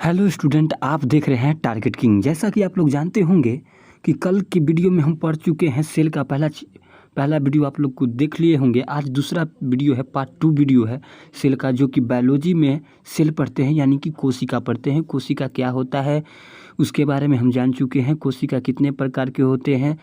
Hello student, आप देख रहे हैं टारगेट किंग। जैसा कि आप लोग जानते होंगे कि कल की वीडियो में हम पढ़ चुके हैं सेल का पहला वीडियो आप लोग को देख लिए होंगे। आज दूसरा वीडियो है, पार्ट 2 वीडियो है सेल का, जो कि बायोलॉजी में सेल पढ़ते हैं यानी कि कोशिका पढ़ते हैं। कोशिका क्या होता है उसके बारे में हम जान चुके हैं। कोशिका कितने प्रकार के होते हैं,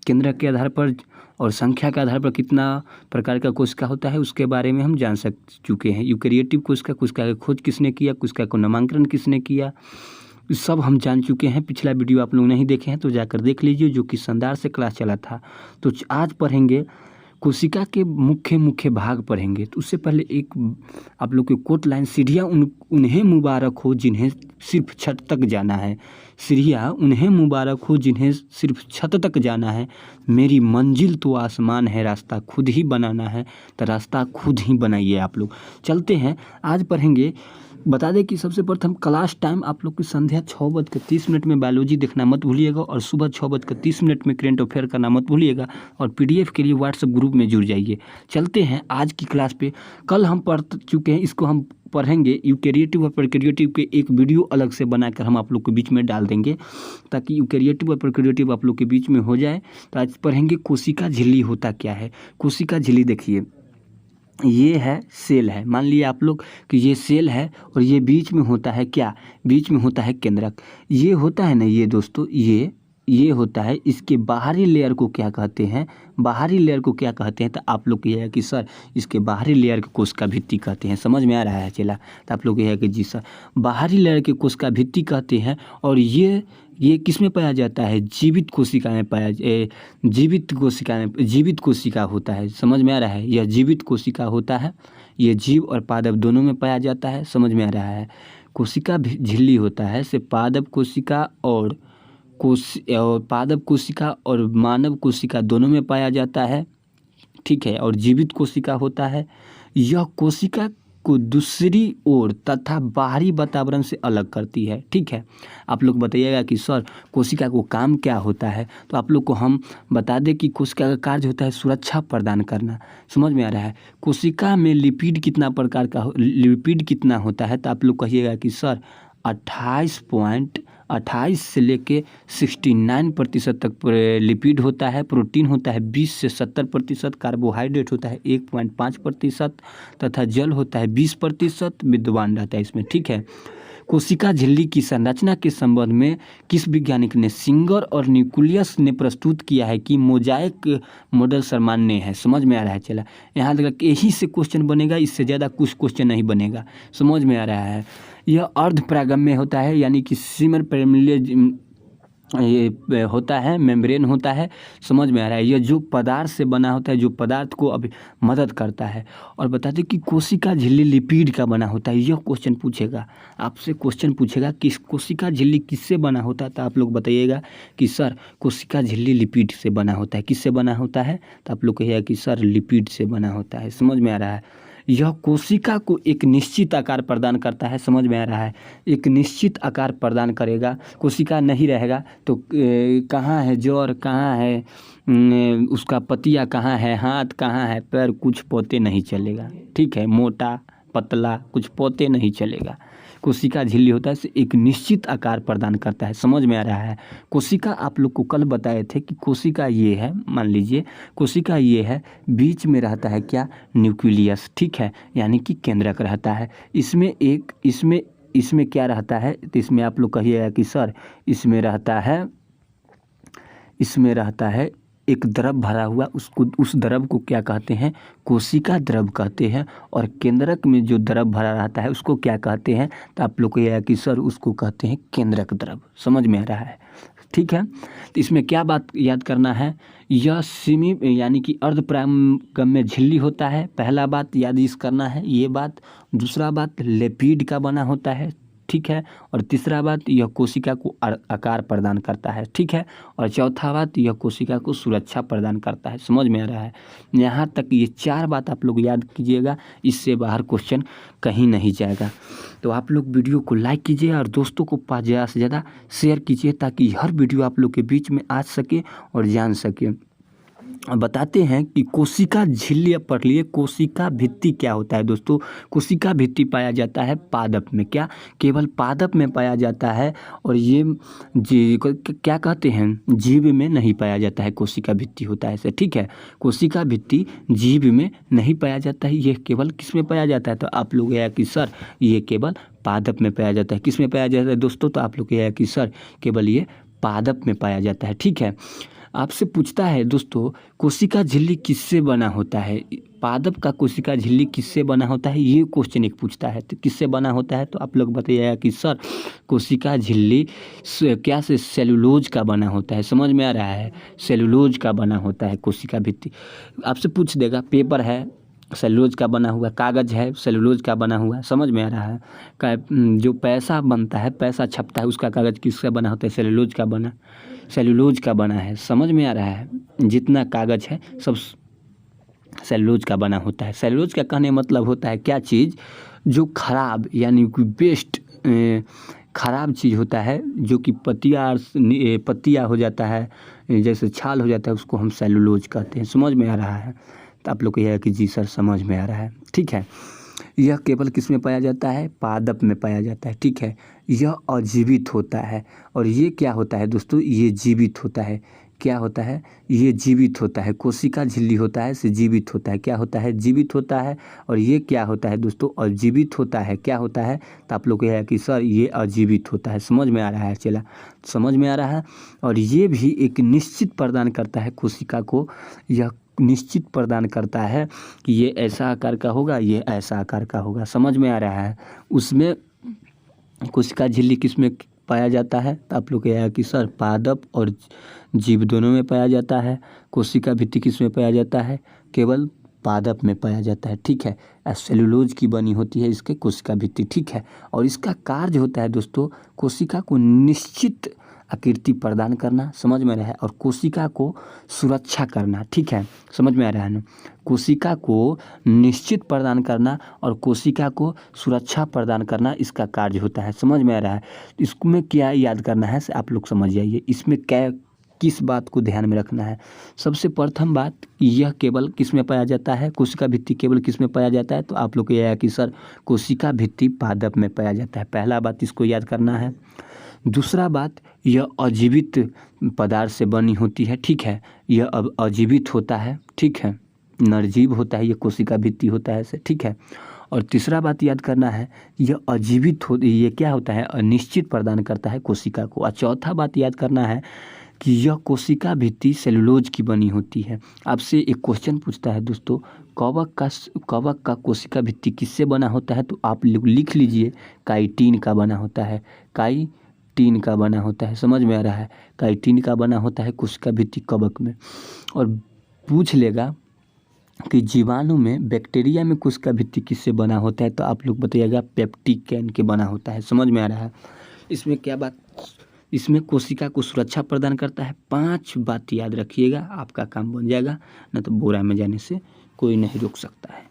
केंद्रक के आधार पर और संख्या के आधार पर कितना प्रकार का कोशिका होता है उसके बारे में हम जान चुके हैं। यूकेरियोटिक कोशिका की खोज किसने किया, कोशिका को नामकरण किसने किया, सब हम जान चुके हैं। पिछला वीडियो आप लोग नहीं देखे हैं तो जाकर देख लीजिए, जो कि शानदार से क्लास चला था। तो आज पढ़ेंगे कोशिका के मुख्य भाग पढ़ेंगे। तो उससे पहले एक आप लोग के कोट लाइन, सीढ़ियाँ उन्हें मुबारक हो जिन्हें सिर्फ छत तक जाना है। सीढ़ियाँ उन्हें मुबारक हो जिन्हें सिर्फ छत तक जाना है। मेरी मंजिल तो आसमान है, रास्ता खुद ही बनाना है। तो रास्ता खुद ही बनाइए। आप लोग चलते हैं, आज पढ़ेंगे। बता दें कि सबसे प्रथम क्लास टाइम आप लोग की संध्या 6:30 में बायोलॉजी देखना मत भूलिएगा और सुबह 6:30 में करेंट अफेयर करना मत भूलिएगा। और पीडीएफ के लिए व्हाट्सएप ग्रुप में जुड़ जाइए। चलते हैं आज की क्लास पे। कल हम पढ़ चुके हैं, इसको हम पढ़ेंगे। यूकेरियोटिक और प्रोकैरियोटिक के एक वीडियो अलग से बनाकर हम आप लोग के बीच में डाल देंगे, ताकि यूकेरियोटिक और प्रोकैरियोटिक आप लोग के बीच में हो जाए। तो आज पढ़ेंगे कोशिका झिल्ली होता क्या है। कोशिका झिल्ली देखिए, ये है सेल है। मान लिया आप लोग कि ये सेल है और ये बीच में होता है क्या, बीच में होता है केंद्रक। ये होता है ना, ये दोस्तों ये होता है। इसके बाहरी लेयर को क्या कहते हैं, बाहरी लेयर को क्या कहते हैं? तो आप लोग कहिएगा कि सर इसके बाहरी लेयर को कोशिका भित्ति कहते हैं। समझ में आ रहा है चला? तो आप लोग कहिएगा कि जी सर बाहरी लेयर के कोशिका भित्ति कहते हैं। और ये किस में पाया जाता है? जीवित कोशिका में जीवित कोशिका होता है। समझ में आ रहा है? यह जीवित कोशिका होता है। ये जीव और पादप दोनों में पाया जाता है। समझ में आ रहा है? कोशिका झिल्ली होता है से पादप कोशिका और पादप कोशिका और मानव कोशिका दोनों में पाया जाता है, ठीक है। और जीवित कोशिका होता है। यह कोशिका को दूसरी ओर तथा बाहरी वातावरण से अलग करती है, ठीक है। आप लोग बताइएगा कि सर कोशिका को काम क्या होता है। तो आप लोग को हम बता दें कि कोशिका का कार्य होता है सुरक्षा प्रदान करना। समझ में आ रहा है? कोशिका में लिपिड कितना प्रकार का लिपिड कितना होता है? तो आप लोग कहिएगा कि सर 28 से लेके 69% तक लिपिड होता है। प्रोटीन होता है 20 से 70%। कार्बोहाइड्रेट होता है 1.5% तथा जल होता है 20% विद्यमान रहता है इसमें, ठीक है। कोशिका झिल्ली की संरचना के संबंध में किस वैज्ञानिक ने, सिंगर और न्यूक्लियस ने प्रस्तुत किया है कि मोजाइक मॉडल सामान्य है। समझ में आ रहा है चला? यहाँ तक यही से क्वेश्चन बनेगा, इससे ज़्यादा कुछ क्वेश्चन नहीं बनेगा। समझ में आ रहा है? यह अर्ध परागम्य होता है, यानी कि सीमर पेरिमिलियज ये होता है, मेम्ब्रेन होता है। समझ में आ रहा है? यह जो पदार्थ से बना होता है, जो पदार्थ को अभी मदद करता है। और बता दें कि कोशिका झिल्ली लिपिड का बना होता है। यह क्वेश्चन पूछेगा आपसे, क्वेश्चन पूछेगा कि कोशिका झिल्ली किससे बना होता है। तो आप लोग बताइएगा कि सर कोशिका झिल्ली लिपिड से बना होता है। किससे बना होता है? तो आप लोग कहिएगा कि सर लिपिड से बना होता है। समझ में आ रहा है? यह कोशिका को एक निश्चित आकार प्रदान करता है। समझ में आ रहा है? एक निश्चित आकार प्रदान करेगा। कोशिका नहीं रहेगा तो कहाँ है जड़, कहाँ है उसका पतिया, कहाँ है हाथ, कहाँ है पैर, कुछ पोते नहीं चलेगा, ठीक है। मोटा पतला कुछ पोते नहीं चलेगा। कोशिका झिल्ली होता है से एक निश्चित आकार प्रदान करता है। समझ में आ रहा है? कोशिका आप लोग को कल बताए थे कि कोशिका ये है, मान लीजिए कोशिका ये है, बीच में रहता है क्या, न्यूक्लियस, ठीक है, यानी कि केंद्रक रहता है। इसमें क्या रहता है? तो इसमें आप लोग कहिएगा कि सर इसमें रहता है एक द्रव भरा हुआ। उस द्रव को क्या कहते हैं? कोशिका द्रव कहते हैं। और केंद्रक में जो द्रव भरा रहता है उसको क्या कहते हैं? तो आप लोग को यह है कि सर उसको कहते हैं केंद्रक द्रव। समझ में आ रहा है? ठीक है। तो इसमें क्या बात याद करना है? यह यानी कि अर्ध परागम्य झिल्ली होता है। पहला बात याद इस करना है ये बात। दूसरा बात लिपिड का बना होता है, ठीक है। और तीसरा बात यह कोशिका को आकार प्रदान करता है, ठीक है। और चौथा बात यह कोशिका को सुरक्षा प्रदान करता है। समझ में आ रहा है? यहाँ तक ये 4 बात आप लोग याद कीजिएगा, इससे बाहर क्वेश्चन कहीं नहीं जाएगा। तो आप लोग वीडियो को लाइक कीजिए और दोस्तों को ज़्यादा से ज़्यादा शेयर कीजिए, ताकि हर वीडियो आप लोग के बीच में आ सके और जान सके। बताते हैं कि कोशिका झिल्ली अब पढ़ लिए। कोशिका भित्ति क्या होता है दोस्तों? कोशिका भित्ति पाया जाता है पादप में। क्या? केवल पादप में पाया जाता है। और ये क्या कहते हैं, जीव में नहीं पाया जाता है। कोशिका भित्ति होता है ऐसे, ठीक है। कोशिका भित्ति जीव में नहीं पाया जाता है, ये केवल किस में पाया जाता है? तो आप लोग यह कि सर ये केवल पादप में पाया जाता है। किस में पाया जाता है दोस्तों? तो आप लोग यह कि सर केवल ये पादप में पाया जाता है, ठीक है। आपसे पूछता है दोस्तों, कोशिका झिल्ली किससे बना होता है? पादप का कोशिका झिल्ली किससे बना होता है, ये क्वेश्चन एक पूछता है। तो किससे बना होता है? तो आप लोग बताइएगा कि सर कोशिका झिल्ली क्या से? सेलुलोज का बना होता है। समझ में आ रहा है? सेलुलोज का बना होता है कोशिका भित्ति। आपसे पूछ देगा, पेपर है सेलुलोज का बना हुआ, कागज़ है सेलुलोज का बना हुआ। समझ में आ रहा है? जो पैसा बनता है, पैसा छपता है, उसका कागज़ किससे बना होता है? सेलुलोज का बना, सेलुलोज का बना है। समझ में आ रहा है? जितना कागज़ है सब सेलुलोज का बना होता है। सेलुलोज का कहने मतलब होता है क्या चीज़ जो खराब यानी कि वेस्ट खराब चीज़ होता है, जो कि पत्तियाँ हो जाता है, जैसे छाल हो जाता है, उसको हम सेलुलोज कहते हैं। समझ में आ रहा है? तो आप लोग को यह है कि जी सर समझ में आ रहा है, ठीक है। यह केवल किस में पाया जाता है? पादप में पाया जाता है, ठीक है। यह अजीवित होता है। और ये क्या होता है दोस्तों? ये जीवित होता है। क्या होता है? ये जीवित होता है। कोशिका झिल्ली होता है से जीवित होता है। क्या होता है? जीवित होता है। और ये क्या होता है दोस्तों? अजीवित होता है। क्या होता है? तो आप लोग को है कि सर ये अजीवित होता है। समझ में आ रहा है? चला समझ में आ रहा है। और ये भी एक निश्चित प्रदान करता है कोशिका को, यह निश्चित प्रदान करता है कि ये ऐसा आकार का होगा, ये ऐसा आकार का होगा। समझ में आ रहा है? उसमें कोशिका झिल्ली किस में पाया जाता है? तो आप लोग कह कि सर पादप और जीव दोनों में पाया जाता है। कोशिका भित्ति किस में पाया जाता है? केवल पादप में पाया जाता है, ठीक है। सेलुलोज की बनी होती है इसके कोशिका भित्ति, ठीक है। और इसका कार्य होता है दोस्तों कोशिका को निश्चित आकृति प्रदान करना। समझ में आ रहा है? और कोशिका को सुरक्षा करना, ठीक है। समझ में आ रहा है ना? कोशिका को निश्चित प्रदान करना और कोशिका को सुरक्षा प्रदान करना इसका कार्य होता है। समझ में आ रहा है? इसमें क्या याद करना है आप लोग समझ जाइए। इसमें क्या किस बात को ध्यान में रखना है? सबसे प्रथम बात, यह केवल किस में पाया जाता है? कोशिका भित्ति केवल किस में पाया जाता है? तो आप लोग को यह है कि सर कोशिका भित्ति पादप में पाया जाता है। पहला बात इसको याद करना है। दूसरा बात, यह अजीवित पदार्थ से बनी होती है, ठीक है। यह अब अजीवित होता है, ठीक है। निर्जीव होता है, यह कोशिका भित्ति होता है ऐसे, ठीक है। और तीसरा बात याद करना है, यह अजीवित हो, ये क्या होता है? अनिश्चित प्रदान करता है कोशिका को। और चौथा बात याद करना है कि यह कोशिका भित्ति सेलुलोज की बनी होती है। आपसे एक क्वेश्चन पूछता है दोस्तों, कवक का कोशिका भित्ति किससे बना होता है? तो आप लिख लीजिए काइटिन का बना होता है। काइटिन का बना होता है। समझ में आ रहा है? काइटिन का बना होता है कोशिका भित्ति कवक में। और पूछ लेगा कि जीवाणु में, बैक्टीरिया में कोशिका भित्ति किससे बना होता है? तो आप लोग बताइएगा पेप्टिकेन के बना होता है। समझ में आ रहा है? इसमें क्या बात, इसमें कोशिका को सुरक्षा प्रदान करता है। 5 बात याद रखिएगा, आपका काम बन जाएगा, न तो बोरा में जाने से कोई नहीं रोक सकता है।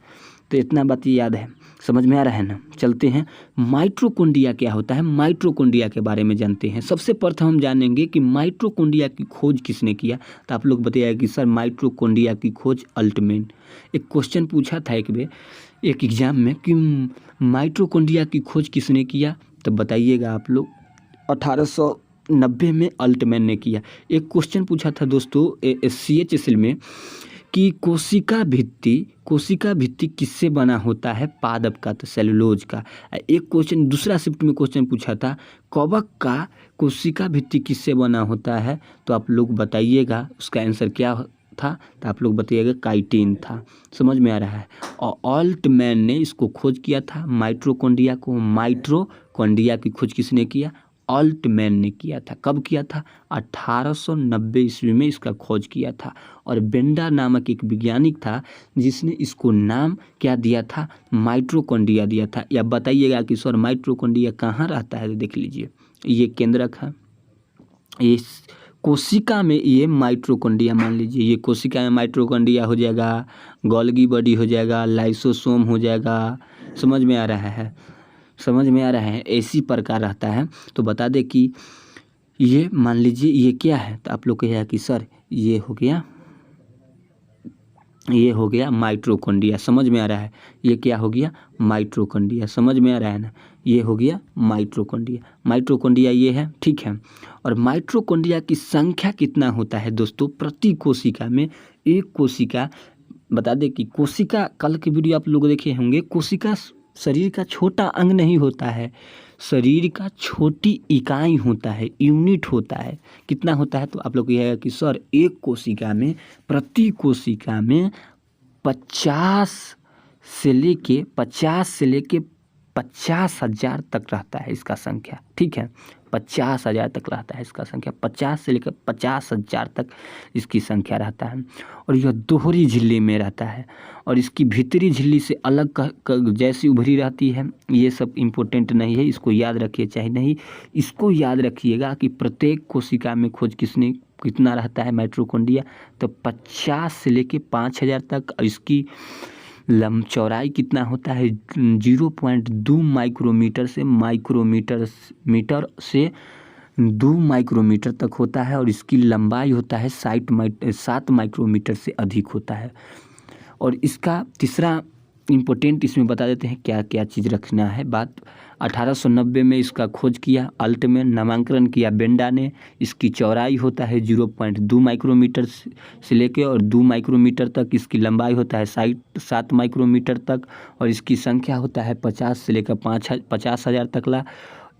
तो इतना बात याद है, समझ में आ रहा है ना? चलते हैं, माइटोकॉन्ड्रिया क्या होता है? माइटोकॉन्ड्रिया के बारे में जानते हैं। सबसे प्रथम हम जानेंगे कि माइटोकॉन्ड्रिया की खोज किसने किया। तो आप लोग बताइएगा कि सर माइटोकॉन्ड्रिया की खोज अल्टमैन। एक क्वेश्चन पूछा था एक एग्जाम में कि माइटोकॉन्ड्रिया की खोज किसने किया, तो बताइएगा आप लोग। 1890 में अल्टमैन ने किया। एक क्वेश्चन पूछा था दोस्तों CHSL में कि कोशिका भित्ति किससे बना होता है? पादप का, तो सेलुलोज का। एक क्वेश्चन दूसरा शिफ्ट में क्वेश्चन पूछा था, कवक का कोशिका भित्ति किससे बना होता है? तो आप लोग बताइएगा उसका आंसर क्या था। तो आप लोग बताइएगा काइटिन था। समझ में आ रहा है? और अल्टमैन ने इसको खोज किया था माइटोकॉन्ड्रिया को। माइटोकॉन्ड्रिया की खोज किसने किया? अल्टमैन ने किया था। कब किया था? 1890 ईस्वी में इसका खोज किया था। और बेंडा नामक एक वैज्ञानिक था जिसने इसको नाम क्या दिया था? माइटोकॉन्ड्रिया दिया था। या बताइएगा कि सर माइटोकॉन्ड्रिया कहाँ रहता है? देख लीजिए, ये केंद्रक है, ये कोशिका में, ये माइटोकॉन्ड्रिया मान लीजिए, ये कोशिका में माइटोकॉन्ड्रिया हो जाएगा, गोल्गी बॉडी हो जाएगा, लाइसोसोम हो जाएगा। समझ में आ रहा है? समझ में आ रहा है? इसी प्रकार रहता है। तो बता दें कि ये मान लीजिए ये क्या है? तो आप लोग कहेगा कि सर ये हो गया ये हो गया माइटोकॉन्ड्रिया, समझ में आ रहा है। ये क्या हो गया, माइटोकॉन्ड्रिया, समझ में आ रहा है ना। ये हो गया माइटोकॉन्ड्रिया, माइटोकॉन्ड्रिया ये है, ठीक है। और माइटोकॉन्ड्रिया की संख्या कितना होता है दोस्तों प्रति कोशिका में। एक कोशिका, बता दें कि कोशिका, कल की वीडियो आप लोग देखे होंगे, कोशिका शरीर का छोटा अंग नहीं होता है, शरीर का छोटी इकाई होता है, यूनिट होता है। कितना होता है, तो आप लोग ये है कि सर एक कोशिका में, प्रति कोशिका में 50 से लेके 50,000 तक रहता है इसका संख्या, ठीक है। 50,000 तक रहता है इसका संख्या, 50 से लेकर 50,000 तक इसकी संख्या रहता है। और यह दोहरी झिल्ली में रहता है, और इसकी भीतरी झिल्ली से अलग जैसी उभरी रहती है। ये सब इम्पोर्टेंट नहीं है, इसको याद रखिए चाहे नहीं। इसको याद रखिएगा कि प्रत्येक कोशिका में खोज कितना रहता है माइटोकॉन्ड्रिया, तो 50 से लेके 5,000 तक। इसकी चौड़ाई कितना होता है, 0.2 माइक्रोमीटर से 2 माइक्रोमीटर तक होता है। और इसकी लंबाई होता है 7 माइक्रोमीटर से अधिक होता है। और इसका तीसरा इम्पोर्टेंट इसमें बता देते हैं क्या क्या चीज़ रखना है। बात 1890 में इसका खोज किया अल्ट में, नामांकन किया बेंडा ने। इसकी चौड़ाई होता है 0.2 माइक्रोमीटर से लेके और 2 माइक्रोमीटर तक। इसकी लंबाई होता है 7 माइक्रोमीटर तक। और इसकी संख्या होता है 50 से लेकर 50,000 तक ला।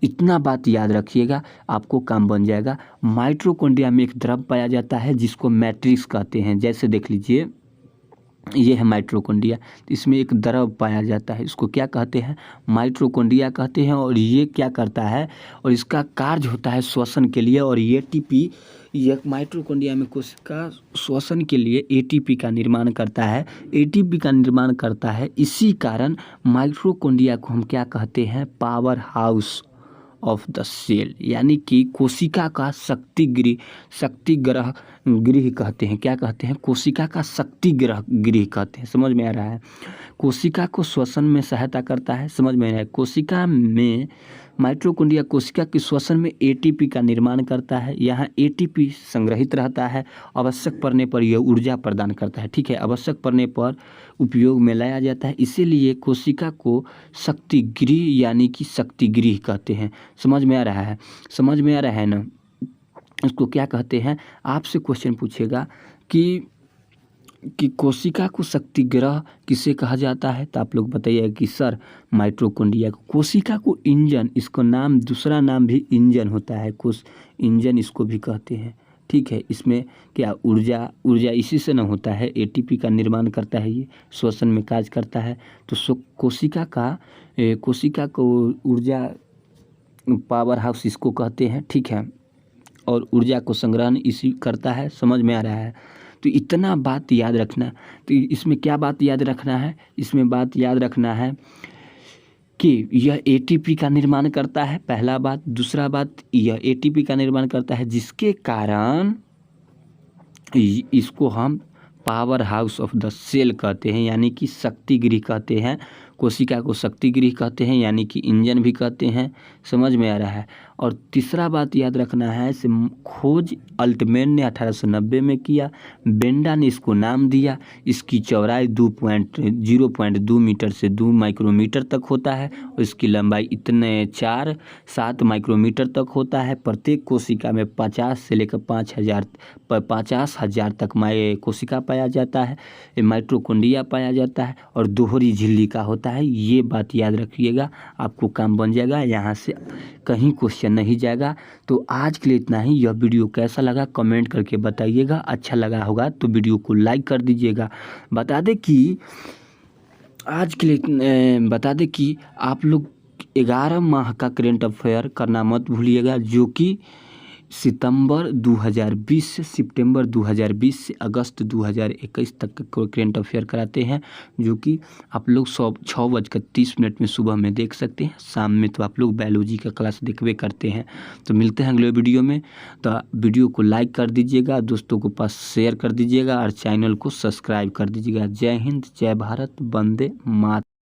इतना बात याद रखिएगा, आपको काम बन जाएगा। माइटोकॉन्ड्रिया में एक द्रव पाया जाता है जिसको मैट्रिक्स कहते हैं। जैसे देख लीजिए, ये है माइटोकॉन्ड्रिया, इसमें एक द्रव पाया जाता है, इसको क्या कहते हैं, माइटोकॉन्ड्रिया कहते हैं। और ये क्या करता है, और इसका कार्य होता है श्वसन के लिए। और एटीपी, यह माइटोकॉन्ड्रिया में कोशिका श्वसन के लिए एटीपी का निर्माण करता है, एटीपी का निर्माण करता है। इसी कारण माइटोकॉन्ड्रिया को हम क्या कहते हैं, power house of the cell, यानी कि कोशिका का शक्ति गृह कहते हैं। क्या कहते हैं, कोशिका का शक्ति गृह कहते हैं। समझ में आ रहा है। कोशिका को श्वसन में सहायता करता है, समझ में आ रहा है। कोशिका में माइटोकॉन्ड्रिया कोशिका के श्वसन में एटीपी का निर्माण करता है। यहाँ एटीपी संग्रहित रहता है, आवश्यक पड़ने पर यह ऊर्जा प्रदान करता है, ठीक है। आवश्यक पड़ने पर उपयोग में लाया जाता है, इसीलिए कोशिका को शक्ति गृह यानी कि शक्ति गृह कहते हैं। समझ में आ रहा है, समझ में आ रहा है ना। इसको क्या कहते हैं, आपसे क्वेश्चन पूछेगा कि कोशिका को शक्ति गृह किसे कहा जाता है, तो आप लोग बताइए कि सर माइटोकॉन्ड्रिया को। कोशिका को इंजन, इसको नाम, दूसरा नाम भी इंजन होता है, इंजन इसको भी कहते हैं, ठीक है। इसमें क्या ऊर्जा इसी से न होता है, एटीपी का निर्माण करता है, ये श्वसन में कार्य करता है। तो कोशिका को ऊर्जा पावर हाउस इसको कहते हैं, ठीक है। और ऊर्जा को संग्रहण इसी करता है, समझ में आ रहा है। तो इतना बात याद रखना। तो इसमें क्या बात याद रखना है, इसमें बात याद रखना है कि यह एटीपी का निर्माण करता है, पहला बात। दूसरा बात, यह एटीपी का निर्माण करता है जिसके कारण इसको हम power house of the cell कहते हैं, यानी कि शक्ति गृह कहते हैं। कोशिका को शक्ति गृह कहते हैं, यानी कि इंजन भी कहते हैं। समझ में आ रहा है। और तीसरा बात याद रखना है, खोज अल्टमैन ने 1890 में किया, बेंडा ने इसको नाम दिया। इसकी चौड़ाई 0.2 मीटर से 2 माइक्रोमीटर तक होता है, और इसकी लंबाई 7 माइक्रोमीटर तक होता है। प्रत्येक कोशिका में 50 से लेकर 50,000 तक कोशिका पाया जाता है, माइटोकॉन्ड्रिया पाया जाता है, और दोहरी झिल्ली का होता है। ये बात याद रखिएगा, आपको काम बन जाएगा, यहाँ से कहीं क्वेश्चन नहीं जाएगा। तो आज के लिए इतना ही। यह वीडियो कैसा लगा कमेंट करके बताइएगा। अच्छा लगा होगा तो वीडियो को लाइक कर दीजिएगा। बता दें कि आज के लिए बता दें कि आप लोग 11 माह का करेंट अफेयर करना मत भूलिएगा, जो कि सितंबर 2020 से सितंबर 2020 से अगस्त 2021 तक का करेंट अफेयर कराते हैं, जो कि आप लोग 6:30 में सुबह में देख सकते हैं। शाम में तो आप लोग बायोलॉजी का क्लास देखवे करते हैं। तो मिलते हैं अगले वीडियो में। तो वीडियो को लाइक कर दीजिएगा, दोस्तों को पास शेयर कर दीजिएगा, और चैनल को सब्सक्राइब कर दीजिएगा। जय हिंद, जय भारत, वंदे मातरम।